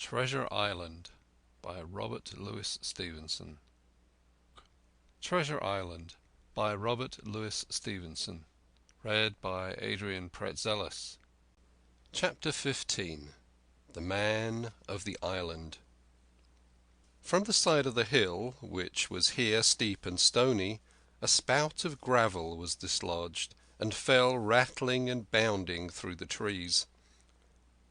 Treasure Island by Robert Louis Stevenson. Treasure Island by Robert Louis Stevenson. Read by Adrian Praetzellis. Chapter 15. The Man of the Island. From the side of the hill, which was here steep and stony, a spout of gravel was dislodged, and fell rattling and bounding through the trees.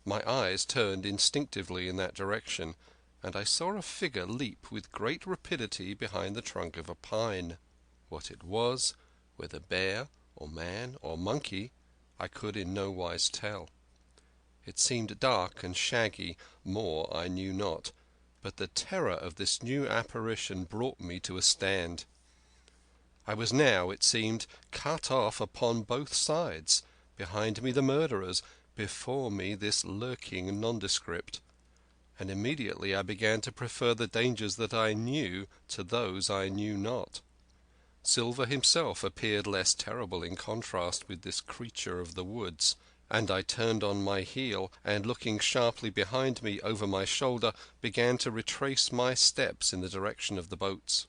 My eyes turned instinctively in that direction, and I saw a figure leap with great rapidity behind the trunk of a pine. What it was, whether bear or man or monkey, I could in no wise tell. It seemed dark and shaggy, more I knew not, but the terror of this new apparition brought me to a stand. I was now, it seemed, cut off upon both sides, behind me the murderers, before me this lurking nondescript, and immediately I began to prefer the dangers that I knew to those I knew not. Silver himself appeared less terrible in contrast with this creature of the woods, and I turned on my heel, and looking sharply behind me over my shoulder, began to retrace my steps in the direction of the boats.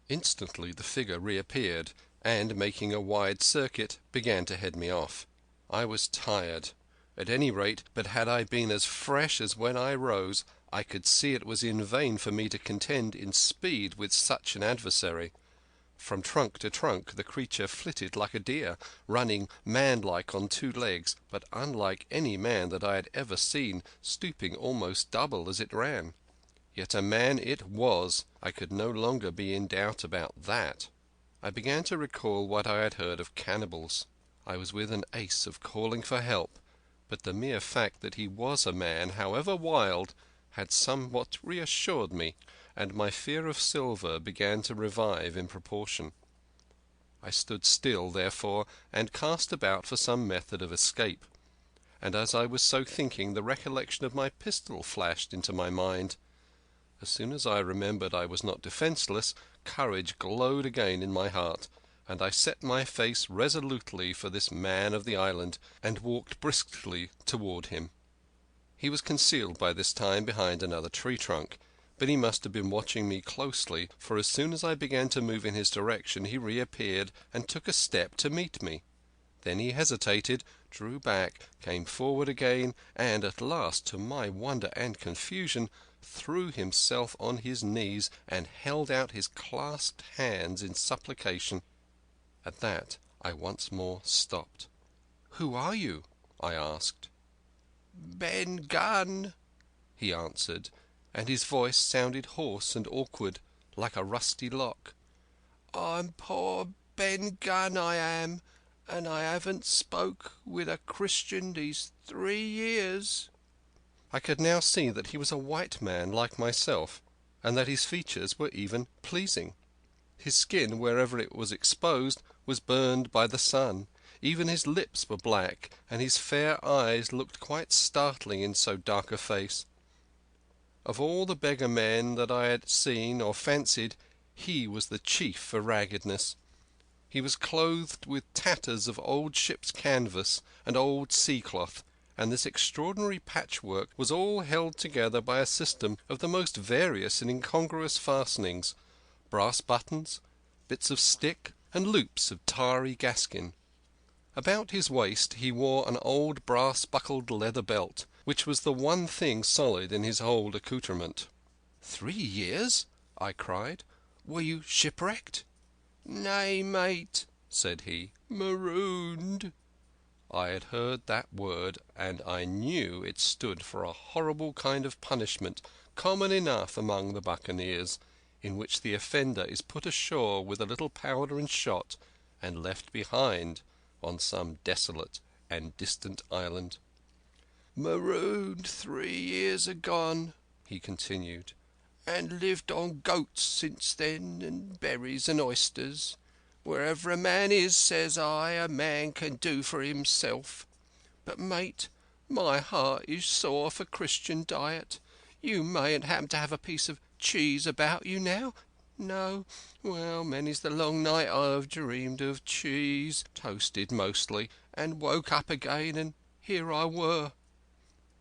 Instantly the figure reappeared, and, making a wide circuit, began to head me off. I was tired, at any rate, but had I been as fresh as when I rose, I could see it was in vain for me to contend in speed with such an adversary. From trunk to trunk the creature flitted like a deer, running manlike on two legs, but unlike any man that I had ever seen, stooping almost double as it ran. Yet a man it was. I could no longer be in doubt about that. I began to recall what I had heard of cannibals. I was with an ace of calling for help, but the mere fact that he was a man, however wild, had somewhat reassured me, and my fear of Silver began to revive in proportion. I stood still, therefore, and cast about for some method of escape, and as I was so thinking the recollection of my pistol flashed into my mind. As soon as I remembered I was not defenceless, courage glowed again in my heart, and I set my face resolutely for this man of the island, and walked briskly toward him. He was concealed by this time behind another tree trunk, but he must have been watching me closely, for as soon as I began to move in his direction he reappeared and took a step to meet me. Then he hesitated, drew back, came forward again, and at last, to my wonder and confusion, threw himself on his knees and held out his clasped hands in supplication. At that I once more stopped. "Who are you?" I asked. "Ben Gunn," he answered, and his voice sounded hoarse and awkward, like a rusty lock. "I'm poor Ben Gunn, I am, and I haven't spoke with a Christian these 3 years." I could now see that he was a white man like myself, and that his features were even pleasing. His skin, wherever it was exposed, was burned by the sun. Even his lips were black, and his fair eyes looked quite startling in so dark a face. Of all the beggar men that I had seen or fancied, he was the chief for raggedness. He was clothed with tatters of old ship's canvas and old sea-cloth, and this extraordinary patchwork was all held together by a system of the most various and incongruous fastenings, brass buttons, bits of stick, and loops of tarry gaskin. About his waist he wore an old brass-buckled leather belt, which was the one thing solid in his whole accoutrement. "3 years?" I cried. "Were you shipwrecked?" "Nay, mate," said he, "marooned." I had heard that word, and I knew it stood for a horrible kind of punishment common enough among the buccaneers, in which the offender is put ashore with a little powder and shot and left behind on some desolate and distant island. "Marooned 3 years agone," he continued, "and lived on goats since then, and berries and oysters. Wherever a man is, says I, a man can do for himself. But, mate, my heart is sore for Christian diet. You mayn't happen to have a piece of cheese about you now? No? Well, many's the long night I've dreamed of cheese, toasted mostly, and woke up again, and here I were."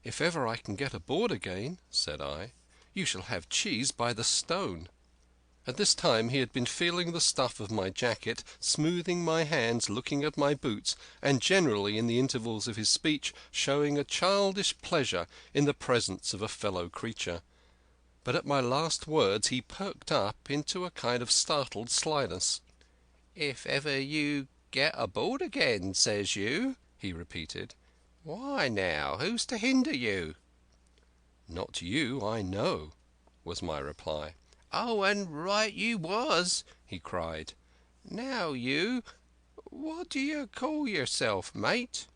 "If ever I can get aboard again," said I, "you shall have cheese by the stone." At this time he had been feeling the stuff of my jacket, smoothing my hands, looking at my boots, and generally in the intervals of his speech showing a childish pleasure in the presence of a fellow creature. But at my last words he perked up into a kind of startled slyness. "If ever you get aboard again, says you?" he repeated. "Why now, who's to hinder you?" "Not you, I know," was my reply. "Oh, and right you was," he cried. "Now what do you call yourself, mate?"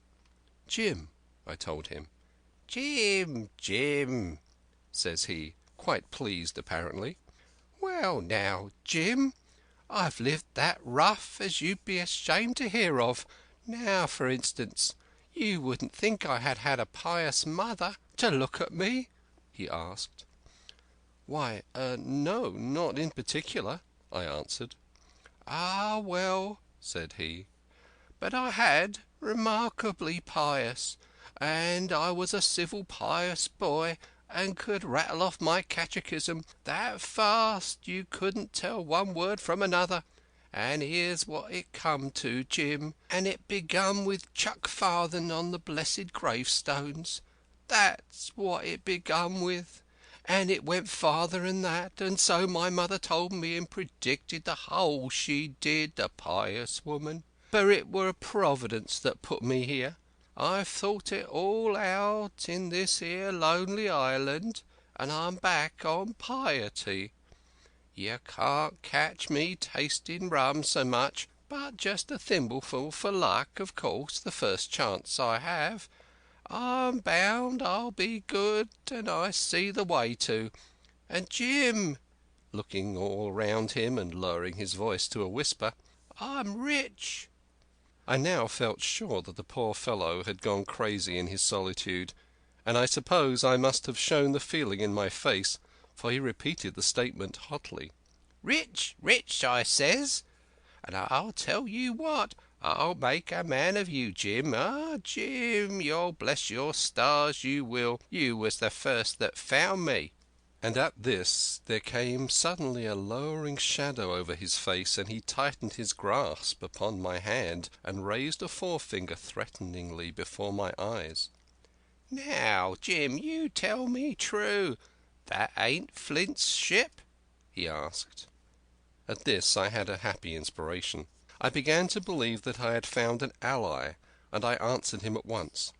"Jim," I told him. "Jim, Jim," says he, quite pleased apparently. "Well now, Jim, I've lived that rough as you'd be ashamed to hear of. Now, for instance, you wouldn't think I had had a pious mother to look at me?" he asked. "Why, no, not in particular," I answered. "Ah, well," said he, "but I had, remarkably pious, and I was a civil pious boy, and could rattle off my catechism that fast you couldn't tell one word from another. And here's what it come to, Jim, and it begun with Chuck Farthing on the blessed gravestones. That's what it begun with. And it went farther than that, and so my mother told me and predicted the whole, she did, the pious woman. For it were a Providence that put me here. I've thought it all out in this here lonely island, and I'm back on piety. You can't catch me tasting rum so much, but just a thimbleful for luck, of course, the first chance I have. I'm bound I'll be good, and I see the way to. And Jim," looking all round him and lowering his voice to a whisper, "I'm rich." I now felt sure that the poor fellow had gone crazy in his solitude, and I suppose I must have shown the feeling in my face, for he repeated the statement hotly. "Rich, rich, I says. And I'll tell you what, I'll make a man of you, Jim. Ah, Jim, you'll bless your stars, you will. You was the first that found me." And at this there came suddenly a lowering shadow over his face, and he tightened his grasp upon my hand and raised a forefinger threateningly before my eyes. "Now, Jim, you tell me true. That ain't Flint's ship?" he asked. At this I had a happy inspiration. I began to believe that I had found an ally, and I answered him at once.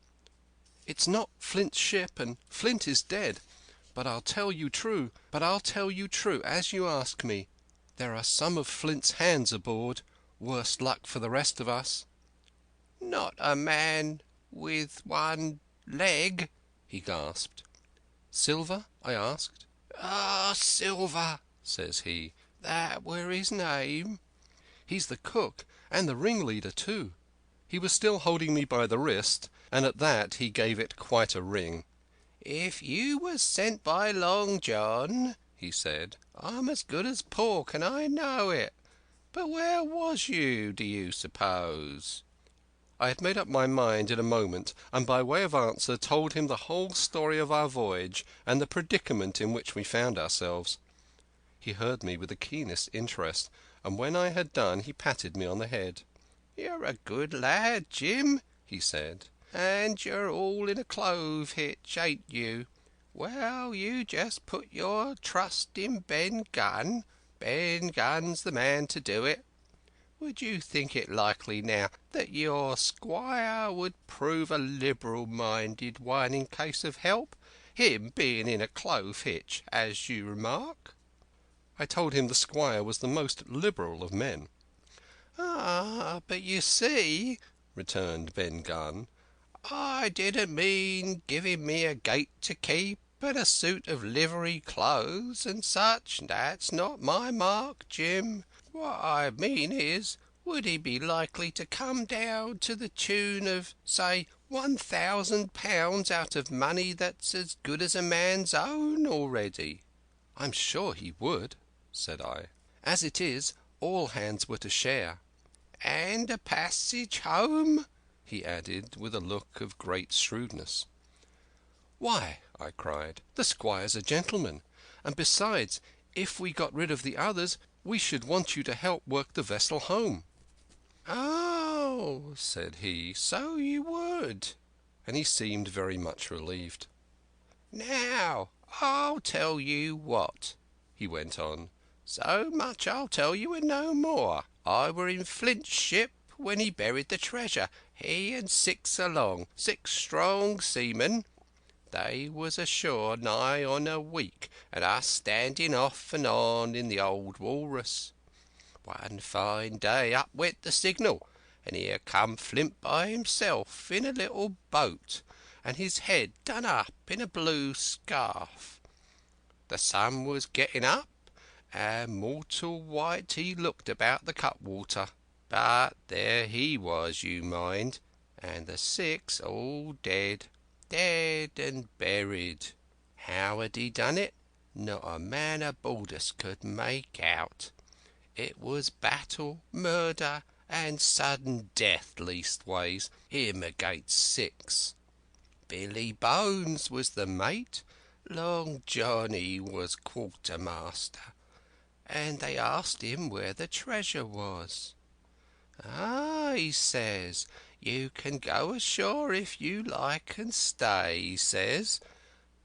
"It's not Flint's ship, and Flint is dead. But I'll tell you true, as you ask me. There are some of Flint's hands aboard, worse luck for the rest of us." "Not a man with one leg?" he gasped. "Silver?" I asked. "Ah, Silver," says he. "That were his name." "He's the cook, and the ringleader too." He was still holding me by the wrist, and at that he gave it quite a wring. "If you was sent by Long John," he said, "I'm as good as pork, and I know it. But where was you, do you suppose?" I had made up my mind in a moment, and by way of answer told him the whole story of our voyage and the predicament in which we found ourselves. He heard me with the keenest interest, and when I had done he patted me on the head. "You're a good lad, Jim," he said, "and you're all in a clove hitch, ain't you? Well, you just put your trust in Ben Gunn. Ben Gunn's the man to do it. Would you think it likely now that your squire would prove a liberal-minded one in case of help, him being in a clove hitch, as you remark?" I told him the squire was the most liberal of men. "Ah, but you see," returned Ben Gunn, "I didn't mean giving me a gate to keep and a suit of livery clothes and such. That's not my mark, Jim. What I mean is, would he be likely to come down to the tune of, say, £1,000 out of money that's as good as a man's own already?" "I'm sure he would," said I. "As it is, all hands were to share." "And a passage home?" he added, with a look of great shrewdness. "Why," I cried, "the squire's a gentleman, and besides, if we got rid of the others, we should want you to help work the vessel home." "Oh," said he, "so you would," and he seemed very much relieved. "Now, I'll tell you what," he went on. "So much I'll tell you and no more. I were in Flint's ship when he buried the treasure, he and 6 along, 6 strong seamen. They was ashore nigh on a week, and us standing off and on in the old walrus. One fine day up went the signal, and here come Flint by himself in a little boat, and his head done up in a blue scarf. The sun was getting up, and mortal white he looked about the cutwater. But there he was, you mind, and the 6 all dead, dead and buried. How had he done it? Not a man aboard us could make out. It was battle, murder, and sudden death, leastways, him against 6. Billy Bones was the mate, Long Johnny was quartermaster, and they asked him where the treasure was. 'Ah,' he says, 'you can go ashore if you like and stay,' he says,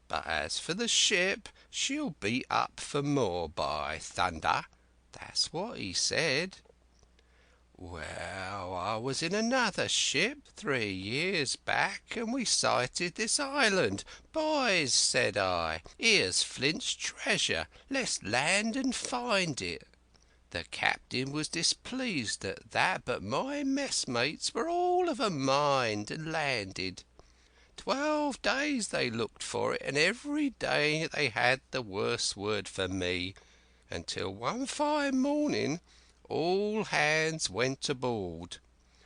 'but as for the ship, she'll be up for more, by thunder.' That's what he said. Well, I was in another ship 3 years back, and we sighted this island. 'Boys,' said I, 'here's Flint's treasure. Let's land and find it.' The captain was displeased at that, but my messmates were all of a mind and landed. 12 days they looked for it, and every day they had the worse word for me, until one fine morning all hands went aboard.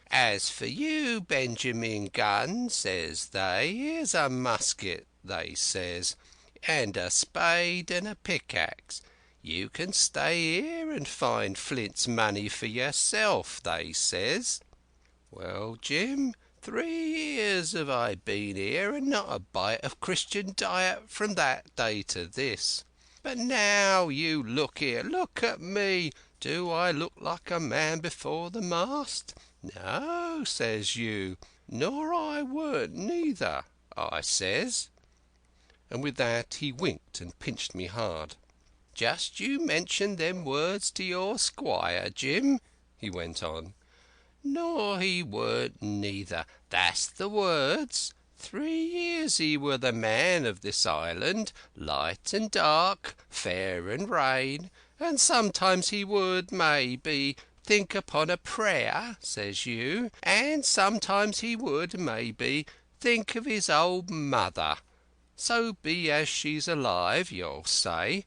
'As for you, Benjamin Gunn,' says they, 'here's a musket,' they says, 'and a spade and a pickaxe. You can stay here and find Flint's money for yourself,' they says. Well, Jim, 3 years have I been here, and not a bite of Christian diet from that day to this. But now you look here, look at me. Do I look like a man before the mast? No, says you, nor I weren't neither, I says." And with that he winked and pinched me hard. "Just you mention them words to your squire, Jim," he went on. "Nor he weren't neither. That's the words. 3 years he were the man of this island, light and dark, fair and rain, and sometimes he would, maybe, think upon a prayer, says you, and sometimes he would, maybe, think of his old mother. So be as she's alive, you'll say.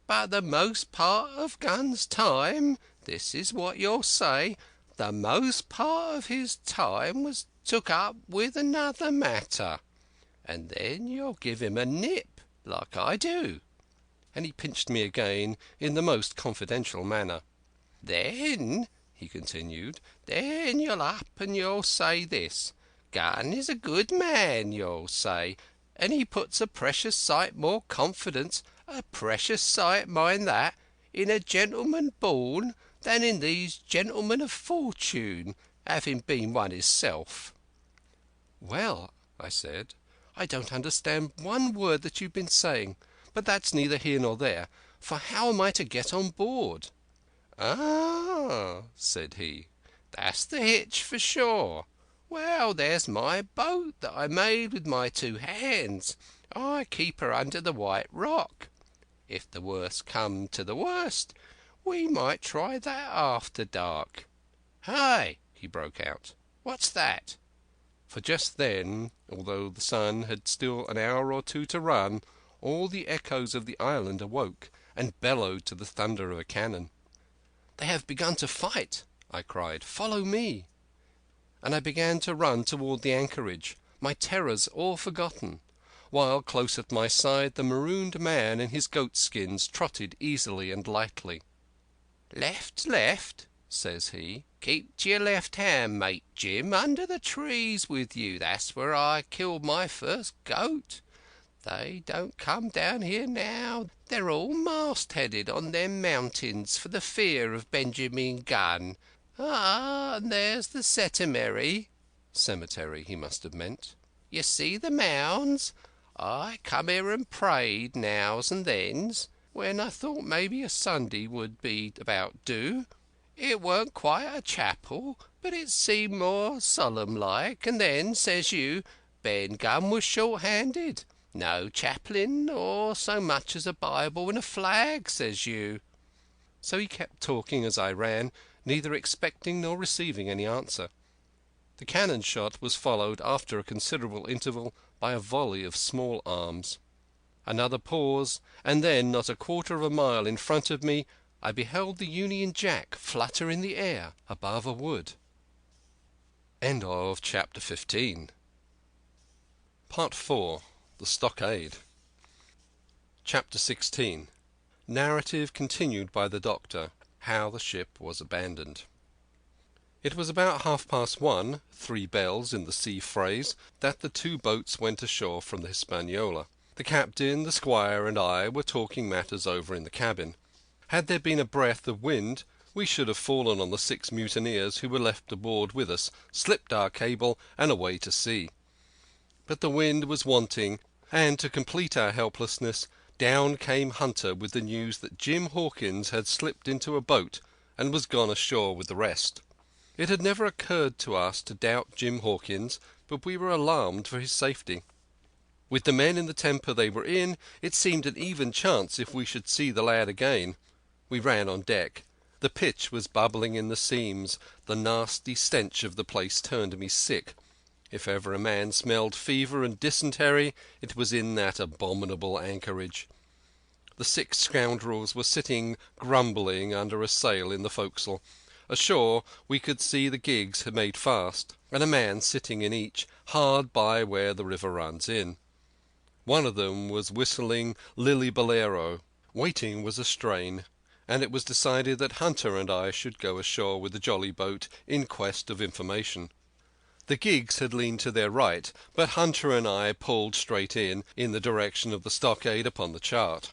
But the most part of Gunn's time, this is what you'll say, the most part of his time was took up with another matter. And then you'll give him a nip, like I do." And he pinched me again in the most confidential manner. "Then," he continued, "then you'll up and you'll say this. 'Gunn is a good man,' you'll say, 'and he puts a precious sight more confidence, a precious sight, mind that, in a gentleman born than in these gentlemen of fortune, having been one hisself.'" "Well," I said, "I don't understand one word that you've been saying, but that's neither here nor there, for how am I to get on board?" "Ah," said he, "that's the hitch for sure. Well, there's my boat that I made with my 2 hands. I keep her under the White Rock. If the worst come to the worst, we might try that after dark. Hey!" he broke out, "what's that?" For just then, although the sun had still an hour or 2 to run, all the echoes of the island awoke and bellowed to the thunder of a cannon. "They have begun to fight," I cried. "Follow me." And I began to run toward the anchorage, my terrors all forgotten, while close at my side the marooned man in his goatskins trotted easily and lightly. "Left, left," says he. "Keep to your left hand, mate Jim, under the trees with you. That's where I killed my first goat. They don't come down here now. They're all mast-headed on them mountains for the fear of Benjamin Gunn. Ah, and there's the Cemetery. Cemetery, he must have meant. You see the mounds? I come here and prayed nows and thens, when I thought maybe a Sunday would be about due. It weren't quite a chapel, but it seemed more solemn-like, and then, says you, Ben Gunn was short-handed. No chaplain, or so much as a Bible and a flag, says you. So he kept talking as I ran, neither expecting nor receiving any answer. The cannon shot was followed, after a considerable interval, by a volley of small arms. Another pause, and then, not a quarter of a mile in front of me, I beheld the Union Jack flutter in the air above a wood. End of chapter 15. Part 4. The Stockade. Chapter 16. Narrative continued by the Doctor. How the ship was abandoned. It was about 1:30, 3 bells in the sea phrase, that the 2 boats went ashore from the Hispaniola. The captain, the squire, and I were talking matters over in the cabin. Had there been a breath of wind, we should have fallen on the 6 mutineers who were left aboard with us, slipped our cable, and away to sea. But the wind was wanting, and to complete our helplessness, down came Hunter with the news that Jim Hawkins had slipped into a boat and was gone ashore with the rest. It had never occurred to us to doubt Jim Hawkins, but we were alarmed for his safety. With the men in the temper they were in, it seemed an even chance if we should see the lad again. We ran on deck. The pitch was bubbling in the seams. The nasty stench of the place turned me sick. If ever a man smelled fever and dysentery, it was in that abominable anchorage. The 6 scoundrels were sitting grumbling under a sail in the forecastle. Ashore we could see the gigs had made fast, and a man sitting in each, hard by where the river runs in. One of them was whistling Lily Bolero. Waiting was a strain, and it was decided that Hunter and I should go ashore with the jolly boat in quest of information. The gigs had leaned to their right, but Hunter and I pulled straight in the direction of the stockade upon the chart.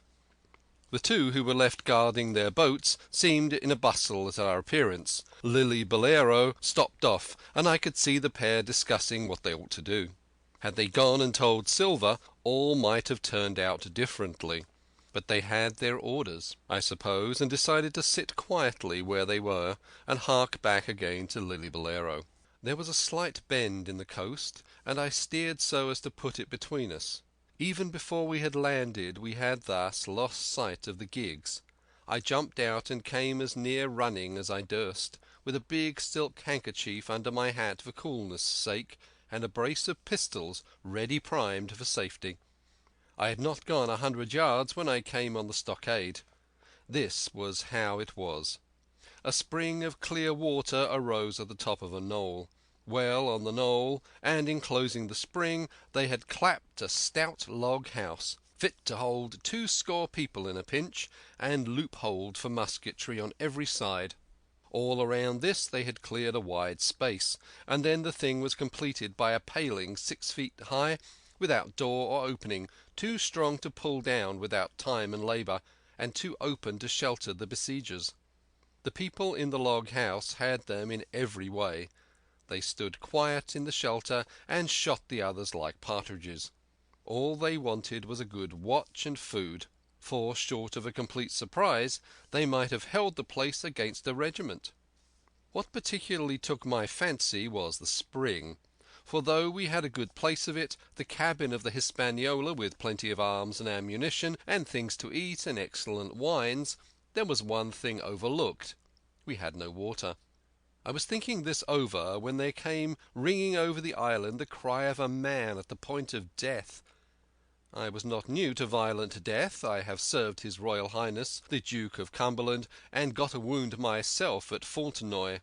The 2 who were left guarding their boats seemed in a bustle at our appearance. Lily Bolero stopped off, and I could see the pair discussing what they ought to do. Had they gone and told Silver, all might have turned out differently. But they had their orders, I suppose, and decided to sit quietly where they were and hark back again to Lily Bolero. There was a slight bend in the coast, and I steered so as to put it between us. Even before we had landed we had thus lost sight of the gigs. I jumped out and came as near running as I durst, with a big silk handkerchief under my hat for coolness' sake, and a brace of pistols ready primed for safety. I had not gone 100 yards when I came on the stockade. This was how it was. A spring of clear water arose at the top of a knoll. Well on the knoll, and enclosing the spring, they had clapped a stout log house, fit to hold 20 people in a pinch, and loopholed for musketry on every side. All around this they had cleared a wide space, and then the thing was completed by a paling 6 feet high, without door or opening, too strong to pull down without time and labour, and too open to shelter the besiegers. The people in the log house had them in every way. They stood quiet in the shelter and shot the others like partridges. All they wanted was a good watch and food, for, short of a complete surprise, they might have held the place against a regiment. What particularly took my fancy was the spring, for though we had a good place of it, the cabin of the Hispaniola with plenty of arms and ammunition, and things to eat and excellent wines, there was one thing overlooked. We had no water. I was thinking this over when there came ringing over the island the cry of a man at the point of death. I was not new to violent death. I have served His Royal Highness the Duke of Cumberland, and got a wound myself at Fontenoy.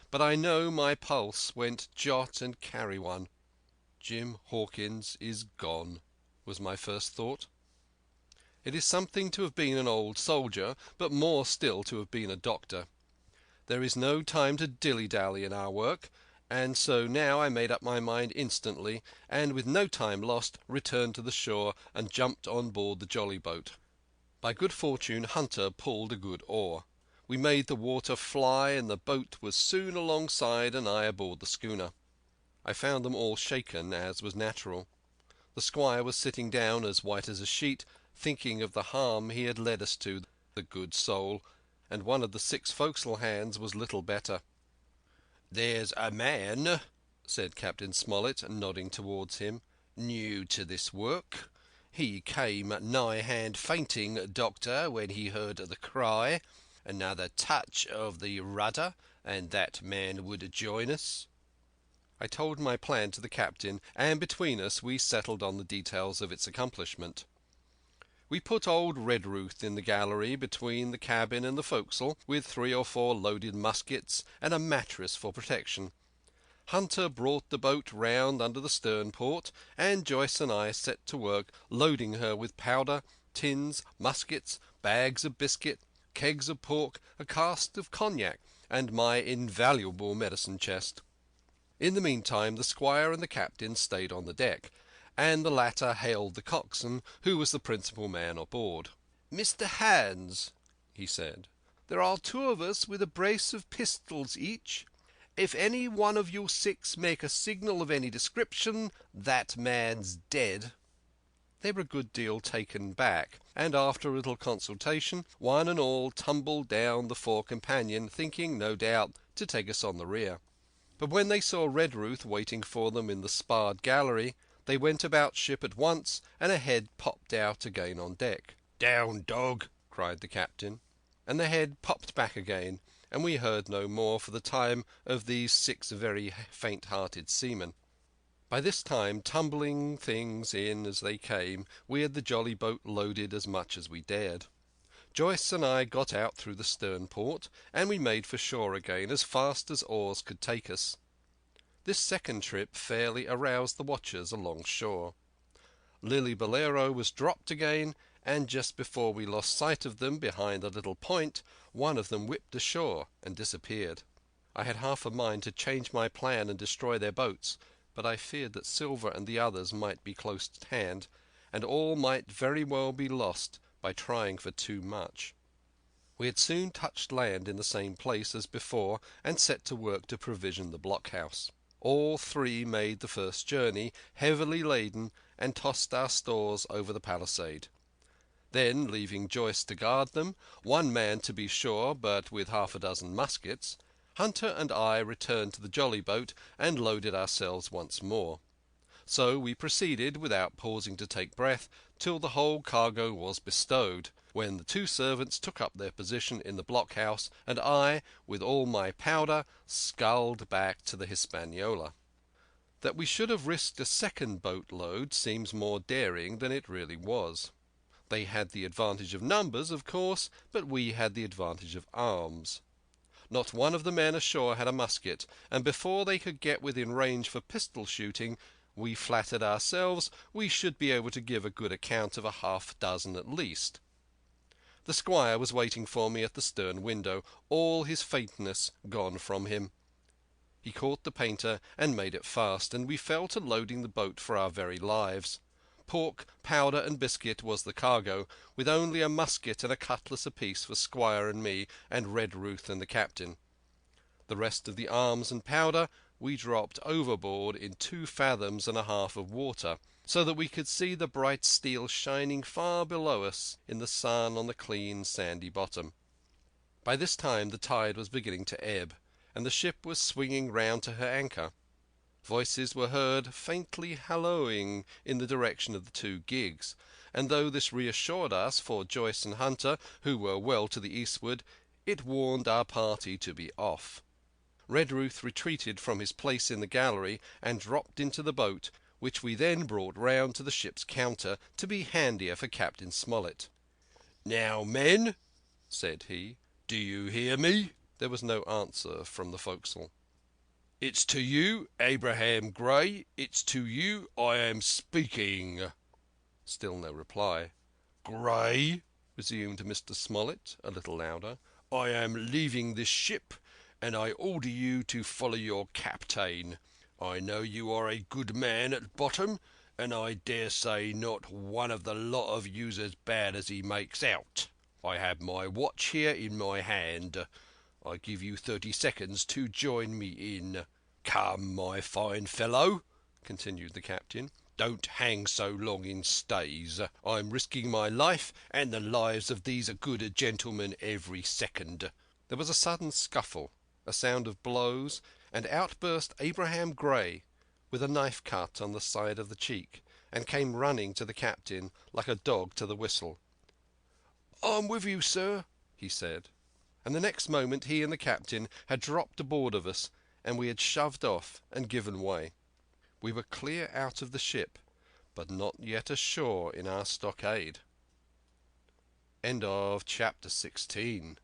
But I know my pulse went jot and carry one. Jim Hawkins is gone, was my first thought. It is something to have been an old soldier, but more still to have been a doctor. There is no time to dilly-dally in our work. And so now I made up my mind instantly, and with no time lost returned to the shore and jumped on board the jolly boat. By good fortune Hunter pulled a good oar. We made the water fly, and the boat was soon alongside and I aboard the schooner. I found them all shaken, as was natural. The squire was sitting down as white as a sheet, thinking of the harm he had led us to, the good soul, and one of the 6 forecastle hands was little better. "There's a man," said Captain Smollett, nodding towards him, "new to this work. He came nigh hand fainting, Doctor, when he heard the cry. Another touch of the rudder, and that man would join us." I told my plan to the captain, and between us we settled on the details of its accomplishment. We put old Redruth in the gallery between the cabin and the forecastle, with 3 or 4 loaded muskets and a mattress for protection. Hunter brought the boat round under the stern port, and Joyce and I set to work loading her with powder, tins, muskets, bags of biscuit, kegs of pork, a cask of cognac, and my invaluable medicine chest. In the meantime the squire and the captain stayed on the deck, and the latter hailed the coxswain, who was the principal man aboard. "Mr. Hans," he said, "there are 2 of us with a brace of pistols each. If any one of you 6 make a signal of any description, that man's dead." They were a good deal taken back, and after a little consultation, one and all tumbled down the fore companion, thinking, no doubt, to take us on the rear. But when they saw Redruth waiting for them in the sparred gallery, they went about ship at once, and a head popped out again on deck. "Down, dog!" cried the captain, and the head popped back again, and we heard no more for the time of these 6 very faint-hearted seamen. By this time, tumbling things in as they came, we had the jolly boat loaded as much as we dared. Joyce and I got out through the stern port, and we made for shore again as fast as oars could take us. This second trip fairly aroused the watchers along shore. Lily Bolero was dropped again, and just before we lost sight of them behind a little point, one of them whipped ashore and disappeared. I had half a mind to change my plan and destroy their boats, but I feared that Silver and the others might be close at hand, and all might very well be lost by trying for too much. We had soon touched land in the same place as before, and set to work to provision the blockhouse. All 3 made the first journey, heavily laden, and tossed our stores over the palisade. Then, leaving Joyce to guard them, 1 man to be sure, but with half a dozen muskets, Hunter and I returned to the jolly boat and loaded ourselves once more. So we proceeded, without pausing to take breath, till the whole cargo was bestowed, when the 2 servants took up their position in the blockhouse, and I, with all my powder, sculled back to the Hispaniola. That we should have risked a second boat-load seems more daring than it really was. They had the advantage of numbers, of course, but we had the advantage of arms. Not one of the men ashore had a musket, and before they could get within range for pistol shooting, we flattered ourselves we should be able to give a good account of a half-dozen at least. The squire was waiting for me at the stern window, all his faintness gone from him. He caught the painter and made it fast, and we fell to loading the boat for our very lives. Pork, powder, and biscuit was the cargo, with only a musket and a cutlass apiece for Squire and me, and Redruth and the captain. The rest of the arms and powder we dropped overboard in 2 fathoms and a half of water, so that we could see the bright steel shining far below us in the sun on the clean sandy bottom. By this time the tide was beginning to ebb, and the ship was swinging round to her anchor. Voices were heard faintly hallooing in the direction of the 2 gigs, and though this reassured us for Joyce and Hunter, who were well to the eastward, it warned our party to be off. Redruth retreated from his place in the gallery and dropped into the boat, which we then brought round to the ship's counter to be handier for Captain Smollett. "Now, men," said he, "do you hear me?" There was no answer from the forecastle. "It's to you, Abraham Gray, it's to you I am speaking." Still no reply. "Gray," resumed Mr. Smollett, a little louder, "I am leaving this ship, and I order you to follow your captain. I know you are a good man at bottom, and I dare say not one of the lot of you's as bad as he makes out. I have my watch here in my hand. I give you 30 seconds to join me in. Come, my fine fellow," continued the captain. "Don't hang so long in stays. I'm risking my life and the lives of these good gentlemen every second." There was a sudden scuffle, a sound of blows, and out burst Abraham Gray with a knife cut on the side of the cheek, and came running to the captain like a dog to the whistle. "I'm with you, sir," he said. And the next moment he and the captain had dropped aboard of us, and we had shoved off and given way. We were clear out of the ship, but not yet ashore in our stockade. End of chapter 16.